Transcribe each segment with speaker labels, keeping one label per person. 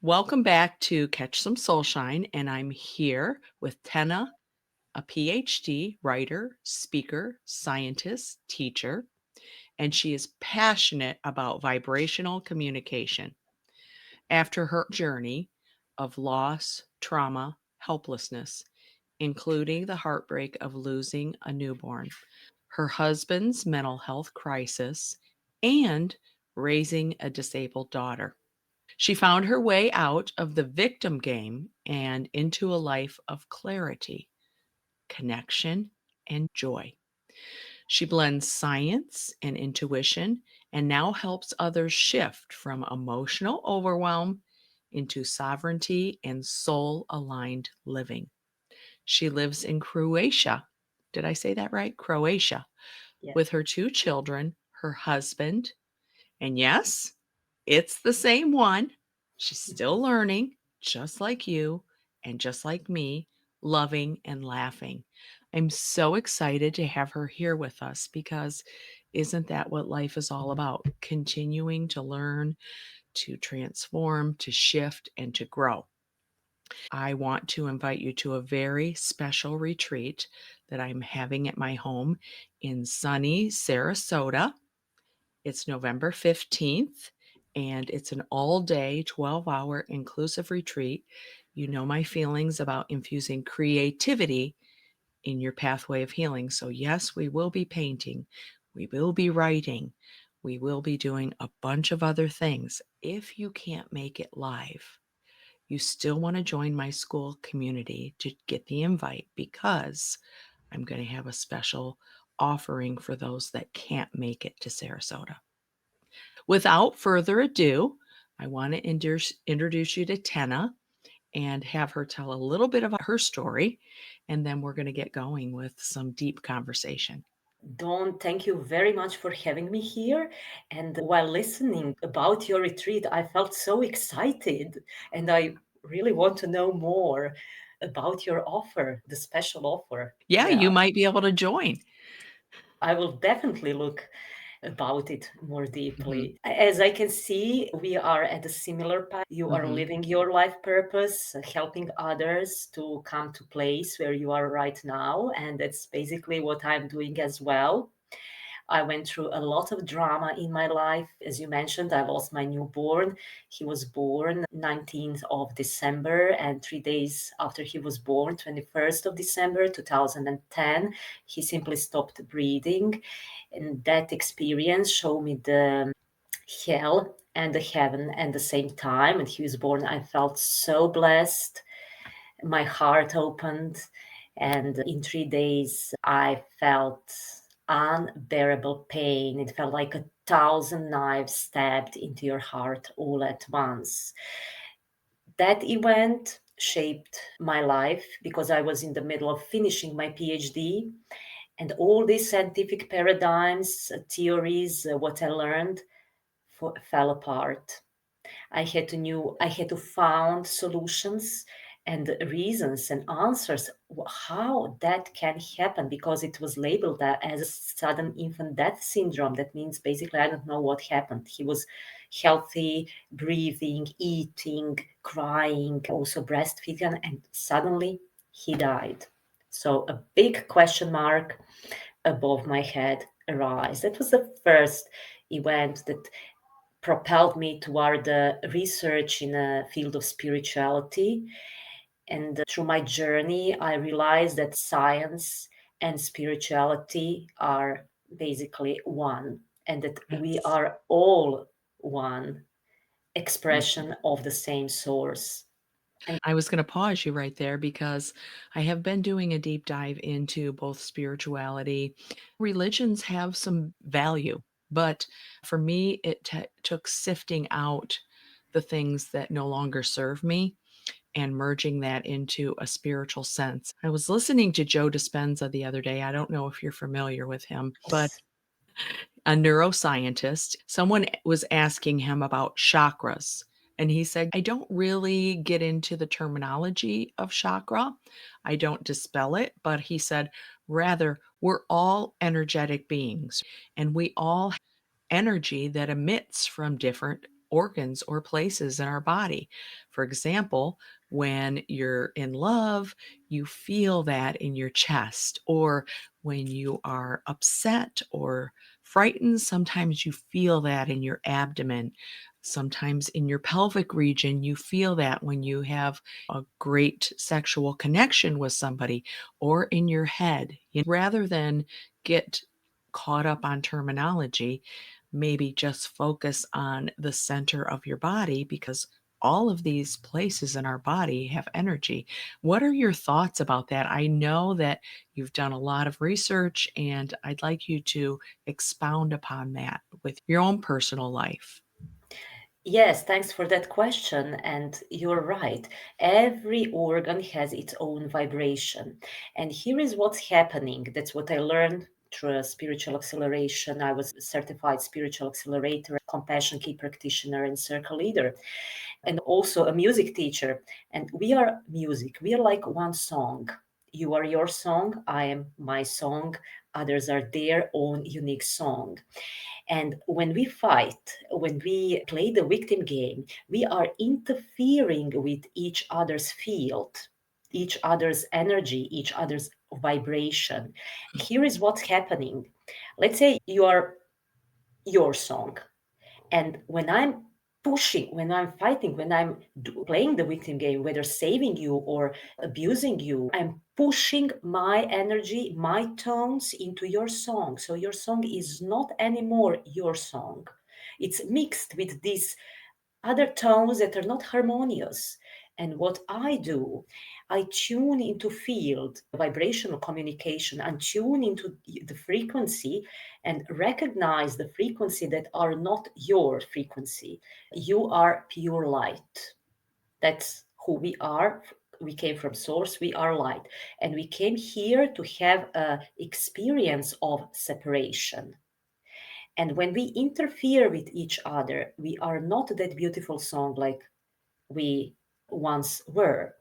Speaker 1: Welcome back to Catch Some Soulshine, and I'm here with Tena, a PhD writer, speaker, scientist, teacher, and she is passionate about vibrational communication. After her journey of loss, trauma, helplessness, including the heartbreak of losing a newborn, her husband's mental health crisis, and raising a disabled daughter. She found her way out of the victim game and into a life of clarity, connection, and joy. She blends science and intuition and now helps others shift from emotional overwhelm into sovereignty and soul aligned living. She lives in Croatia. Did I say that right? Croatia,
Speaker 2: Yes.
Speaker 1: with her two children, her husband, and yes, it's the same one. She's still learning, just like you and just like me, loving and laughing. I'm so excited to have her here with us because isn't that what life is all about? Continuing to learn, to transform, to shift, and to grow. I want to invite you to a very special retreat that I'm having at my home in sunny Sarasota. It's November 15th, and it's an all-day, 12-hour inclusive retreat. You know my feelings about infusing creativity in your pathway of healing. So, yes, we will be painting, we will be writing, we will be doing a bunch of other things. If you can't make it live, you still want to join my school community to get the invite because I'm going to have a special offering for those that can't make it to Sarasota. Without further ado, I want to introduce you to Tena and have her tell a little bit about her story, and then we're going to get going with some deep conversation.
Speaker 2: Dawn, thank you very much for having me here. And while listening about your retreat, I felt so excited and I really want to know more about your offer, the special offer.
Speaker 1: Yeah,
Speaker 2: Yeah,
Speaker 1: you might be able to join.
Speaker 2: I will definitely look about it more
Speaker 1: Mhm,
Speaker 2: deeply. As I can see, we are at a similar path. You are
Speaker 1: mhm.
Speaker 2: living your life purpose, helping others to come to place where you are right now. And that's basically what I'm doing as well. I went through a lot of drama in my life. As you mentioned, I lost my newborn. He was born 19th of December, and 3 days after he was born, 21st of December 2010, he simply stopped breathing. And that experience showed me the hell and the heaven at the same time. And he was born, I felt so blessed. My heart opened, and in 3 days, I felt unbearable pain. It felt like 1,000 knives stabbed into your heart all at once. That event shaped my life because I was in the middle of finishing my PhD, and all these scientific paradigms, theories, what I learned fell apart. I had to find solutions and reasons and answers how that can happen because it was labeled as a sudden infant death syndrome. That means basically I don't know what happened. He was healthy, breathing, eating, crying, also breastfeeding, and suddenly he died. So a big question mark above my head arise. That was the first event that propelled me toward the research in a field of spirituality. And through my journey, I realized that science and spirituality are basically one, and that we
Speaker 1: Yes.
Speaker 2: are all one
Speaker 1: Mhm.
Speaker 2: expression of the same source. And
Speaker 1: I was going to pause you right there because I have been doing a deep dive into both spirituality. Religions have some value, but for me, it took sifting out the things that no longer serve me and merging that into a spiritual sense. I was listening to Joe Dispenza the other day. I don't know if you're familiar with him, but a neuroscientist, someone was asking him about chakras. And he said, I don't really get into the terminology of chakra. I don't dispel it. But he said, rather, we're all energetic beings and we all have energy that emits from different organs or places in our body. For example, when you're in love, you feel that in your chest, or when you are upset or frightened, sometimes you feel that in your abdomen. Sometimes in your pelvic region, you feel that when you have a great sexual connection with somebody, or in your head. Rather than get caught up on terminology, maybe just focus on the center of your body, because all of these places in our body have energy. What are your thoughts about that? I know that you've done a lot of research, and I'd like you to expound upon that with your own personal life.
Speaker 2: Yes, thanks for that question. And you're right. Every organ has its own vibration. And here is what's happening. That's what I learned through a spiritual acceleration. I was a certified spiritual accelerator, compassion key practitioner, and circle leader, and also a music teacher. And we are music. We are like one song. You are your song. I am my song. Others are their own unique song. And when we fight, when we play the victim game, we are interfering with each other's field, each other's energy, each other's vibration. Here is what's happening. Let's say you are your song. And when I'm pushing, when I'm fighting, when I'm playing the victim game, whether saving you or abusing you, I'm pushing my energy, my tones into your song. So your song is not anymore your song. It's mixed with these other tones that are not harmonious. And what I do, I tune into field vibrational communication and tune into the frequency and recognize the frequency that are not your frequency. You are pure light. That's who we are. We came from source, we are light. And we came here to have a experience of separation. And when we interfere with each other, we are not that beautiful song like we once were.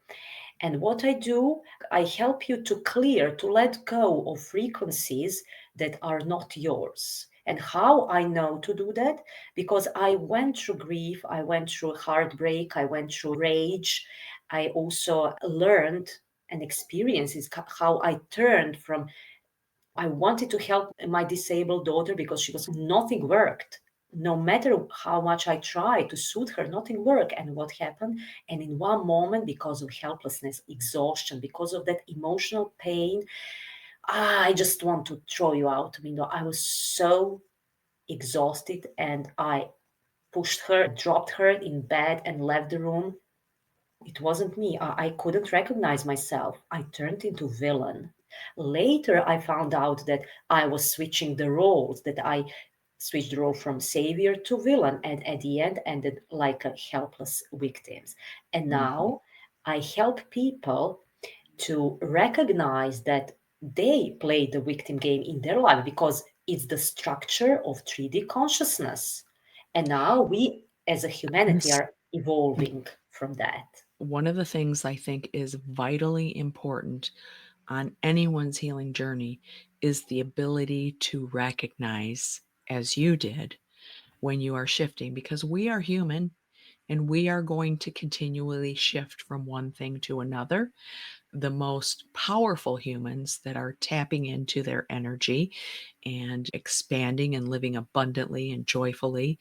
Speaker 2: And what I do, I help you to clear, to let go of frequencies that are not yours. And how I know to do that? Because I went through grief, I went through heartbreak, I went through rage. I also learned and experiences how I turned from I wanted to help my disabled daughter because she was nothing worked. No matter how much I tried to soothe her, nothing worked. And what happened? And in one moment, because of helplessness, exhaustion, because of that emotional pain, I just want to throw you out the window. I was so exhausted and I pushed her, dropped her in bed, and left the room. It wasn't me. I couldn't recognize myself. I turned into villain. Later, I found out that I was switching the roles, that I switched the role from savior to villain, and at the end ended like a helpless victims. And
Speaker 1: Mhm.
Speaker 2: now I help people to recognize that they play the victim game in their life because it's the structure of 3D consciousness. And now we as a humanity
Speaker 1: Yes.
Speaker 2: are evolving from that.
Speaker 1: One of the things I think is vitally important on anyone's healing journey is the ability to recognize, as you did, when you are shifting, because we are human and we are going to continually shift from one thing to another. The most powerful humans that are tapping into their energy and expanding and living abundantly and joyfully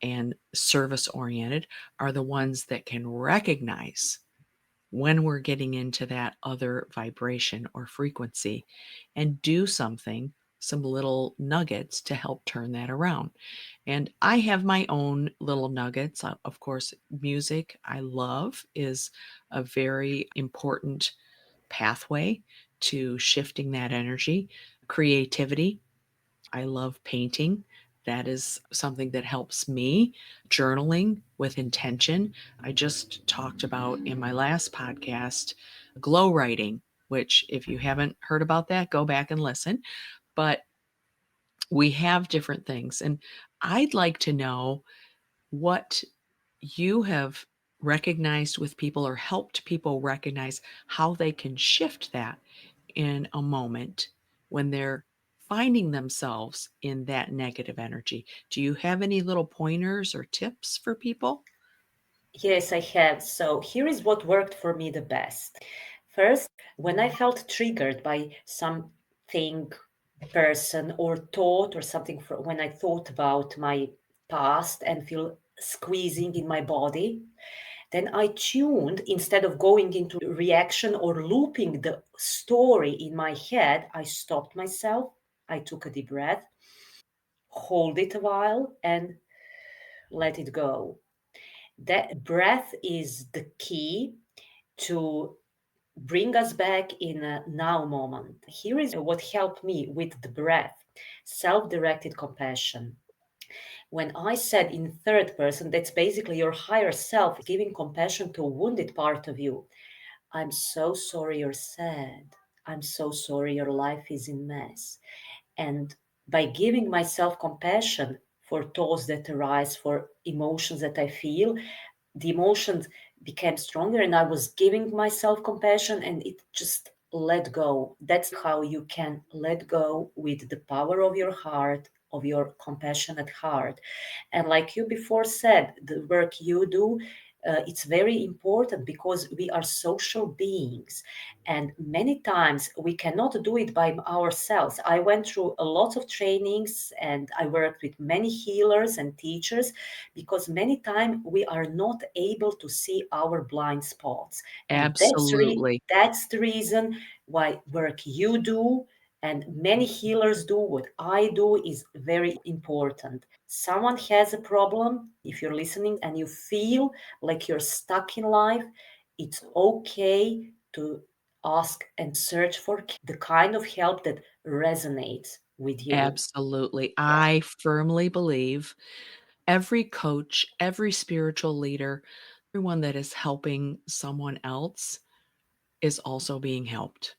Speaker 1: and service oriented are the ones that can recognize when we're getting into that other vibration or frequency and do something, some little nuggets to help turn that around. And I have my own little nuggets. Of course, music I love is a very important pathway to shifting that energy. Creativity, I love painting. That is something that helps me. Journaling with intention. I just talked about in my last podcast glow writing, which, if you haven't heard about that, go back and listen. But we have different things. And I'd like to know what you have recognized with people or helped people recognize how they can shift that in a moment when they're finding themselves in that negative energy. Do you have any little pointers or tips for people?
Speaker 2: Yes, I have. So here is what worked for me the best. First, when I felt triggered by something, person, or thought, or something, when I thought about my past and feel squeezing in my body, then I tuned, instead of going into reaction or looping the story in my head, I stopped myself. I took a deep breath, hold it a while, and let it go. That breath is the key to bring us back in a now moment. Here is what helped me with the breath: self directed compassion. When I said in third person, that's basically your higher self giving compassion to a wounded part of you. I'm so sorry you're sad. I'm so sorry your life is in mess. And by giving myself compassion for thoughts that arise, for emotions that I feel, the emotions became stronger, and I was giving myself compassion, and it just let go. That's how you can let go with the power of your heart, of your compassionate heart. And like you before said, the work you do, it's very important because we are social beings, and many times we cannot do it by ourselves. I went through a lot of trainings and I worked with many healers and teachers, because many times we are not able to see our blind spots, and
Speaker 1: Absolutely.
Speaker 2: that's the reason why work you do and many healers do, what I do, is very important. Someone has a problem, if you're listening and you feel like you're stuck in life, it's okay to ask and search for the kind of help that resonates with you.
Speaker 1: Absolutely.
Speaker 2: Yeah,
Speaker 1: I firmly believe every coach, every spiritual leader, everyone that is helping someone else is also being helped.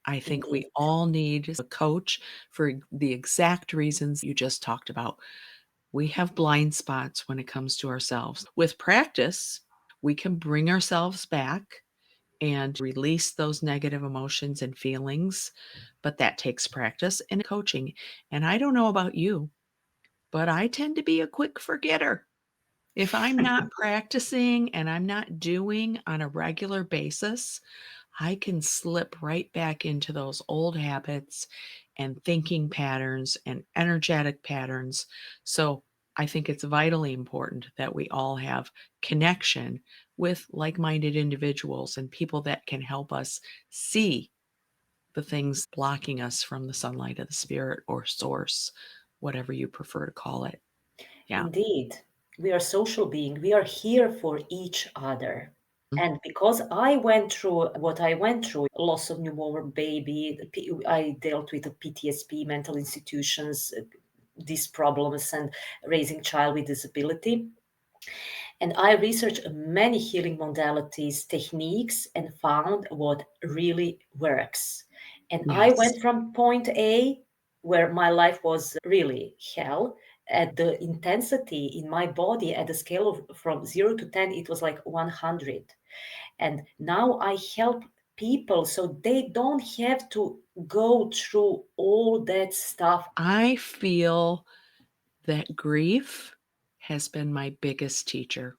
Speaker 1: I think we
Speaker 2: indeed.
Speaker 1: all need a coach for the exact reasons you just talked about. We have blind spots when it comes to ourselves. With practice, we can bring ourselves back and release those negative emotions and feelings, but that takes practice and coaching. And I don't know about you, but I tend to be a quick forgetter. If I'm not practicing and I'm not doing on a regular basis, I can slip right back into those old habits and thinking patterns and energetic patterns. So I think it's vitally important that we all have connection with like minded individuals and people that can help us see the things blocking us from the sunlight of the spirit or source, whatever you prefer to call it. Yeah.
Speaker 2: Indeed, we are social beings. We are here for each other. And because I went through what I went through, loss of newborn baby, I dealt with the PTSD, mental institutions, these problems, and raising child with disability. And I researched many healing modalities, techniques, and found what really works. And I
Speaker 1: Yes.
Speaker 2: went from point A, where my life was really hell, at the intensity in my body at the scale of from 0 to 10, it was like 100. And now I help people so they don't have to go through all that stuff.
Speaker 1: I feel that grief has been my biggest teacher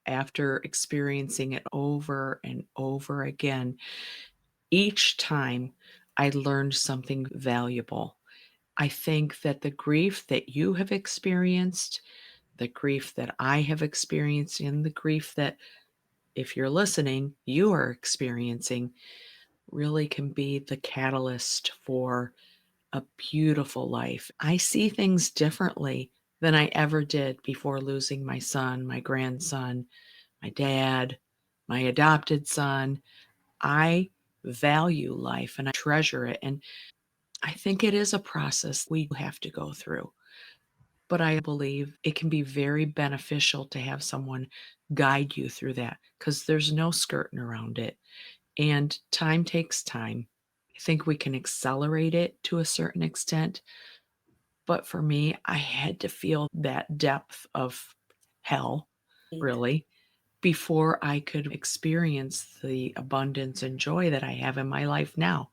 Speaker 1: after experiencing it over and over again. Each time I learned something valuable. I think that the grief that you have experienced, the grief that I have experienced, and the grief that, if you're listening, you are experiencing really can be the catalyst for a beautiful life. I see things differently than I ever did before losing my son, my grandson, my dad, my adopted son. I value life and I treasure it. And I think it is a process we have to go through. But I believe it can be very beneficial to have someone guide you through that because there's no skirting around it. And time takes time. I think we can accelerate it to a certain extent. But for me, I had to feel that depth of hell, really, before I could experience the abundance and joy that I have in my life now.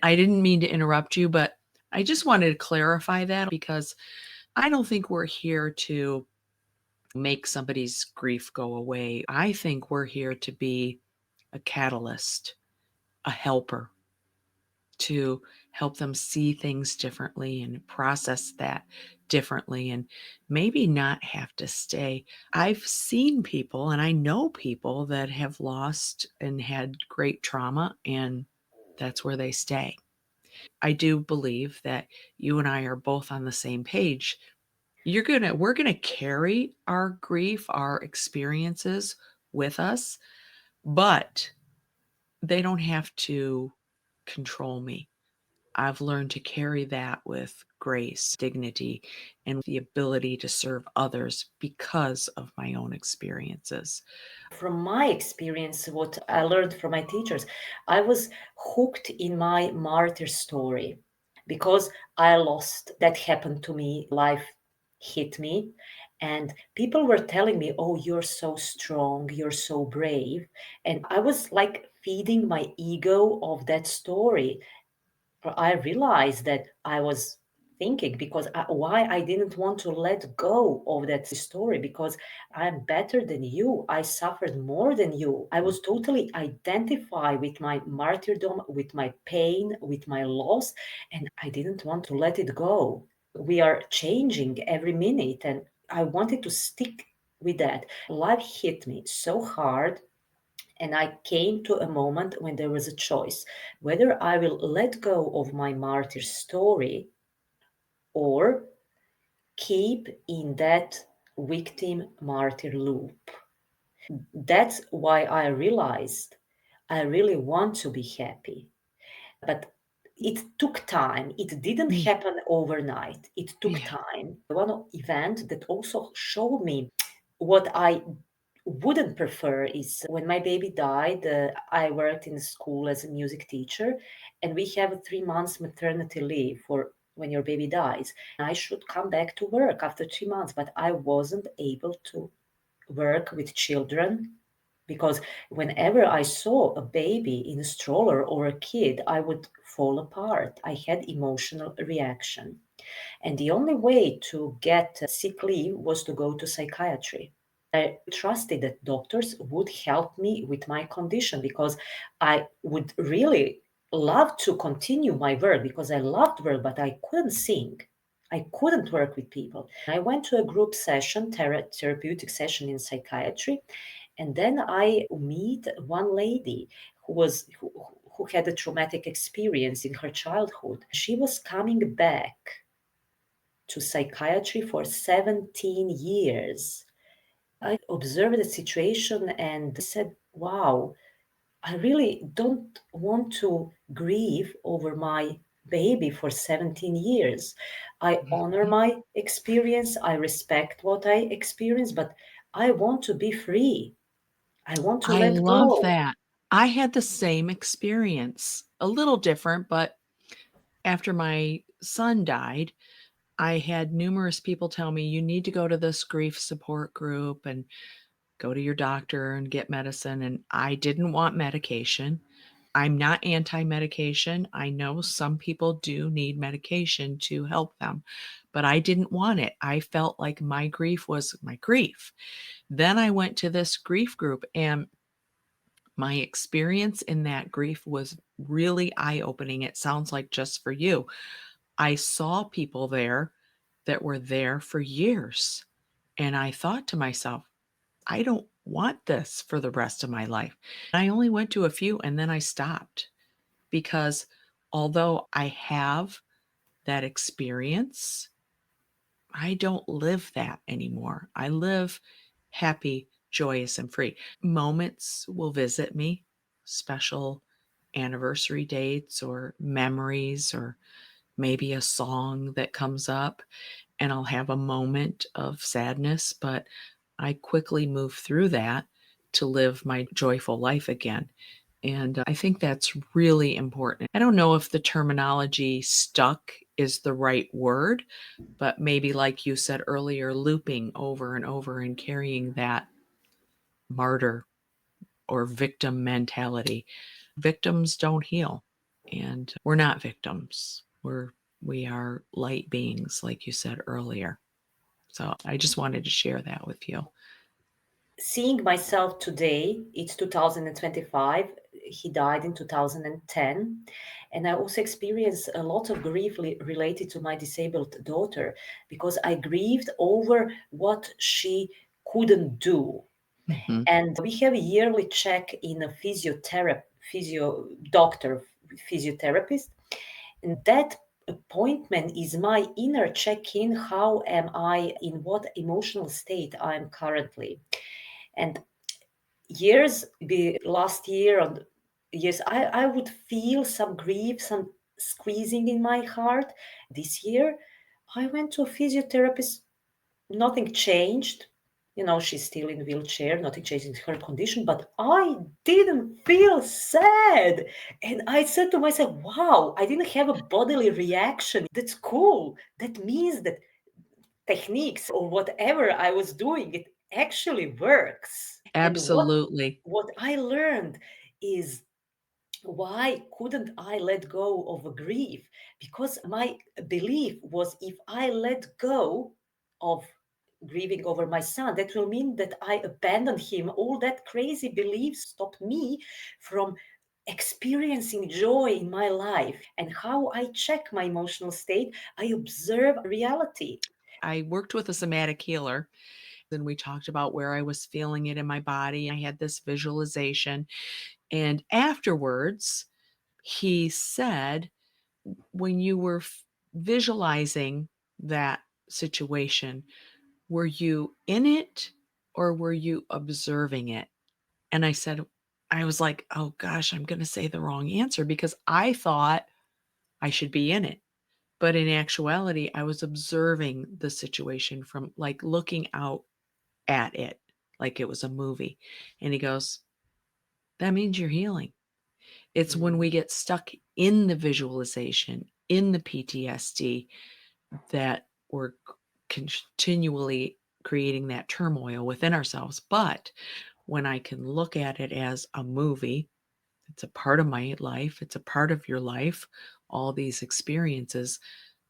Speaker 1: I didn't mean to interrupt you, but I just wanted to clarify that because I don't think we're here to make somebody's grief go away. I think we're here to be a catalyst, a helper, to help them see things differently and process that differently and maybe not have to stay. I've seen people and I know people that have lost and had great trauma, and that's where they stay. I do believe that you and I are both on the same page. We're gonna carry our grief, our experiences with us, but they don't have to control me. I've learned to carry that with grace, dignity, and the ability to serve others because of my own experiences.
Speaker 2: From my experience, what I learned from my teachers, I was hooked in my martyr story because I lost. That happened to me. Life hit me, and people were telling me, "Oh, you're so strong, you're so brave." And I was like feeding my ego of that story. I realized that I was thinking because why I didn't want to let go of that story because I'm better than you. I suffered more than you. I was totally identified with my martyrdom, with my pain, with my loss, and I didn't want to let it go. We are changing every minute, and I wanted to stick with that. Life hit me so hard, and I came to a moment when there was a choice whether I will let go of my martyr story or keep in that victim martyr loop. That's why I realized I really want to be happy. But it took time. It didn't
Speaker 1: Mm,
Speaker 2: happen overnight. It took
Speaker 1: yeah.
Speaker 2: time. One event that also showed me what I wouldn't prefer is when my baby died. I worked in school as a music teacher, and we have a 3 months maternity leave for when your baby dies. I should come back to work after 3 months, but I wasn't able to work with children because whenever I saw a baby in a stroller or a kid, I would fall apart. I had emotional reaction. And the only way to get sick leave was to go to psychiatry. I trusted that doctors would help me with my condition because I would really love to continue my work because I loved work, but I couldn't sing. I couldn't work with people. I went to a group session, therapeutic session in psychiatry, and then I meet one lady who had a traumatic experience in her childhood. She was coming back to psychiatry for 17 years. I observed the situation and said, wow, I really don't want to grieve over my baby for 17 years. I honor
Speaker 1: Mhm.
Speaker 2: my experience, I respect what I experienced, but I want to be free. I want to
Speaker 1: I
Speaker 2: let
Speaker 1: love
Speaker 2: go.
Speaker 1: that. I had the same experience, a little different, but after my son died, I had numerous people tell me, "You need to go to this grief support group and go to your doctor and get medicine," and I didn't want medication. I'm not anti-medication. I know some people do need medication to help them, but I didn't want it. I felt like my grief was my grief. Then I went to this grief group, and my experience in that grief was really eye-opening. It sounds like just for you. I saw people there that were there for years, and I thought to myself, I don't want this for the rest of my life. I only went to a few and then I stopped because although I have that experience, I don't live that anymore. I live happy, joyous, and free. Moments will visit me, special anniversary dates or memories, or maybe a song that comes up, and I'll have a moment of sadness, but I quickly move through that to live my joyful life again. And I think that's really important. I don't know if the terminology stuck is the right word, but maybe, like you said earlier, looping over and over and carrying that martyr or victim mentality. Victims don't heal, and we're not victims. We're We are light beings, like you said earlier. So I just wanted to share that with you.
Speaker 2: Seeing myself today, it's 2025. He died in 2010. And I also experienced a lot of grief related to my disabled daughter because I grieved over what she couldn't do.
Speaker 1: Mhm.
Speaker 2: And we have a yearly check in a doctor, physiotherapist. And that appointment is my inner check-in. How am I, in what emotional state I am currently? And last year and years, I would feel some grief, some squeezing in my heart. This year I went to a physiotherapist. Nothing changed. She's still in a wheelchair. Nothing changed in her condition, but I didn't feel sad. And I said to myself, wow, I didn't have a bodily reaction. That's cool. That means that techniques or whatever I was doing, it actually works. And
Speaker 1: Absolutely.
Speaker 2: what I learned is, why couldn't I let go of a grief? Because my belief was, if I let go of grieving over my son, that will mean that I abandoned him. All that crazy belief stopped me from experiencing joy in my life. And how I check my emotional state, I observe reality.
Speaker 1: I worked with a somatic healer, and we talked about where I was feeling it in my body. I had this visualization. And afterwards, he said, when you were visualizing that situation, were you in it or were you observing it? And I was like, oh gosh, I'm going to say the wrong answer because I thought I should be in it. But in actuality, I was observing the situation from like looking out at it like it was a movie. And he goes, that means you're healing. It's when we
Speaker 2: Mm.
Speaker 1: get stuck in the visualization, in the PTSD, that we're continually creating that turmoil within ourselves. But when I can look at it as a movie, it's a part of my life, it's a part of your life, all these experiences,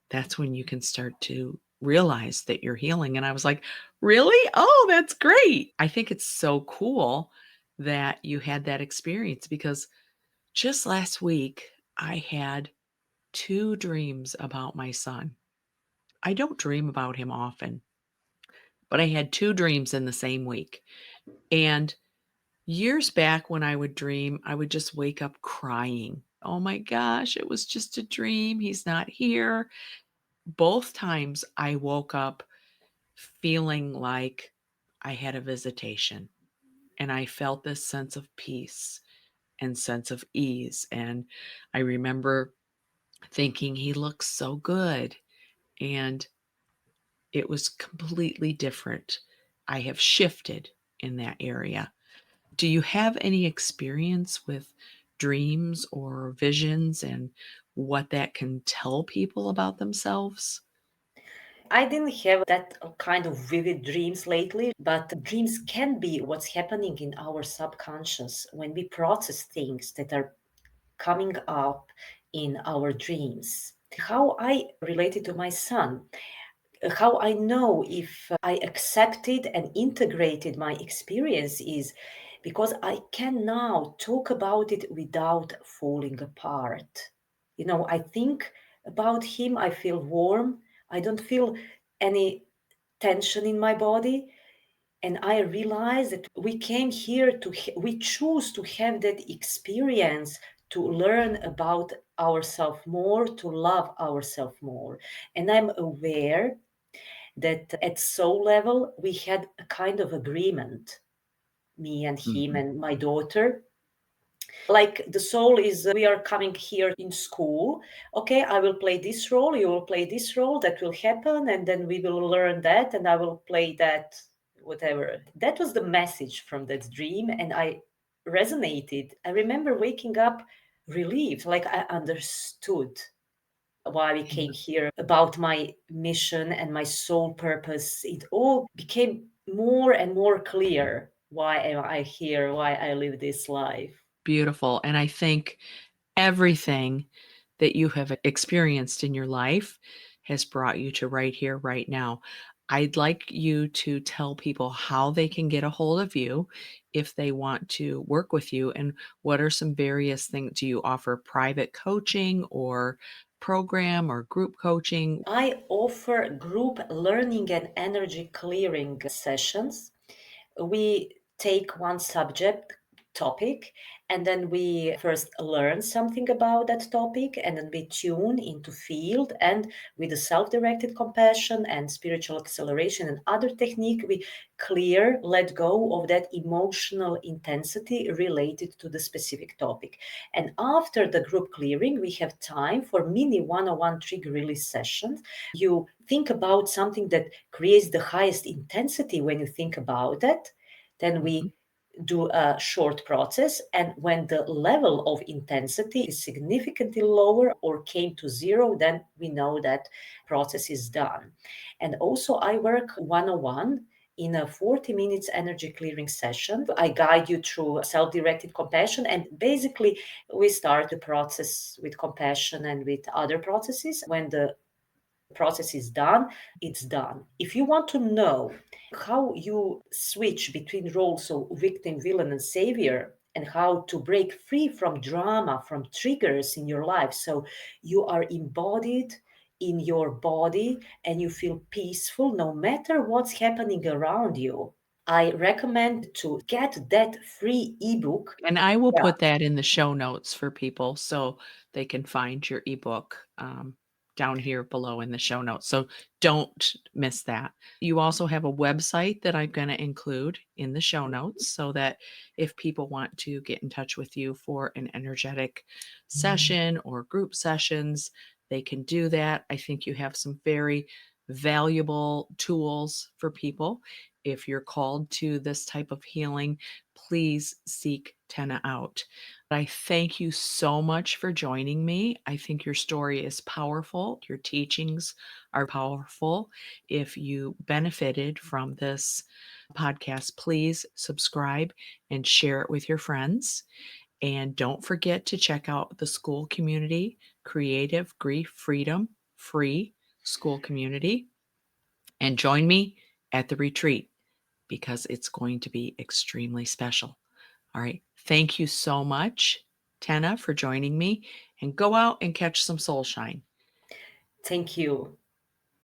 Speaker 1: that's when you can start to realize that you're healing. And I was like, really? Oh, that's great. I think it's so cool that you had that experience because just last week I had two dreams about my son. I don't dream about him often, but I had two dreams in the same week. And years back when I would dream, I would just wake up crying. Oh my gosh, it was just a dream. He's not here. Both times I woke up feeling like I had a visitation and I felt this sense of peace and sense of ease. And I remember thinking he looks so good. And it was completely different. I have shifted in that area. Do you have any experience with dreams or visions and what that can tell people about themselves?
Speaker 2: I didn't have that kind of vivid dreams lately, but dreams can be what's happening in our subconscious when we process things that are coming up in our dreams. How I related to my son, how I know if I accepted and integrated my experience is because I can now talk about it without falling apart. I think about him, I feel warm, I don't feel any tension in my body. And I realize that we came here we choose to have that experience, to learn about ourselves more, to love ourselves more. And I'm aware that at soul level, we had a kind of agreement, me and him
Speaker 1: Mhm.
Speaker 2: and my daughter. Like the soul is, we are coming here in school. Okay, I will play this role, you will play this role, that will happen. And then we will learn that, and I will play that, whatever. That was the message from that dream. And I resonated. I remember waking up relieved, like I understood why we came
Speaker 1: Yeah.
Speaker 2: here, about my mission and my soul purpose. It all became more and more clear. Why am I here? Why I live this life?
Speaker 1: Beautiful. And I think everything that you have experienced in your life has brought you to right here, right now. I'd like you to tell people how they can get a hold of you if they want to work with you, and what are some various things. Do you offer private coaching or program or group coaching?
Speaker 2: I offer group learning and energy clearing sessions. We take one subject topic, and then we first learn something about that topic, and then we tune into field, and with the self-directed compassion and spiritual acceleration and other technique, we let go of that emotional intensity related to the specific topic. And after the group clearing, we have time for mini one-on-one trigger release sessions. You think about something that creates the highest intensity. When you think about it, then
Speaker 1: Mhm.
Speaker 2: we do a short process, and when the level of intensity is significantly lower or came to zero, then we know that process is done. And also I work one-on-one in a 40 minutes energy clearing session. I guide you through self-directed compassion, and basically we start the process with compassion and with other processes. When the process is done, it's done. If you want to know how you switch between roles of victim, villain, and savior, and how to break free from drama, from triggers in your life, so you are embodied in your body and you feel peaceful no matter what's happening around you, I recommend to get that free ebook.
Speaker 1: And I will
Speaker 2: Yeah.
Speaker 1: put that in the show notes for people so they can find your ebook, down here below in the show notes. So don't miss that. You also have a website that I'm going to include in the show notes so that if people want to get in touch with you for an energetic session or group sessions, they can do that. I think you have some very valuable tools for people. If you're called to this type of healing, please seek Tena out. I thank you so much for joining me. I think your story is powerful. Your teachings are powerful. If you benefited from this podcast, please subscribe and share it with your friends. And don't forget to check out the school community, Creative Grief Freedom Free School Community, and join me at the retreat because it's going to be extremely special. All right. Thank you so much, Tena, for joining me, and go out and catch some soul shine.
Speaker 2: Thank you.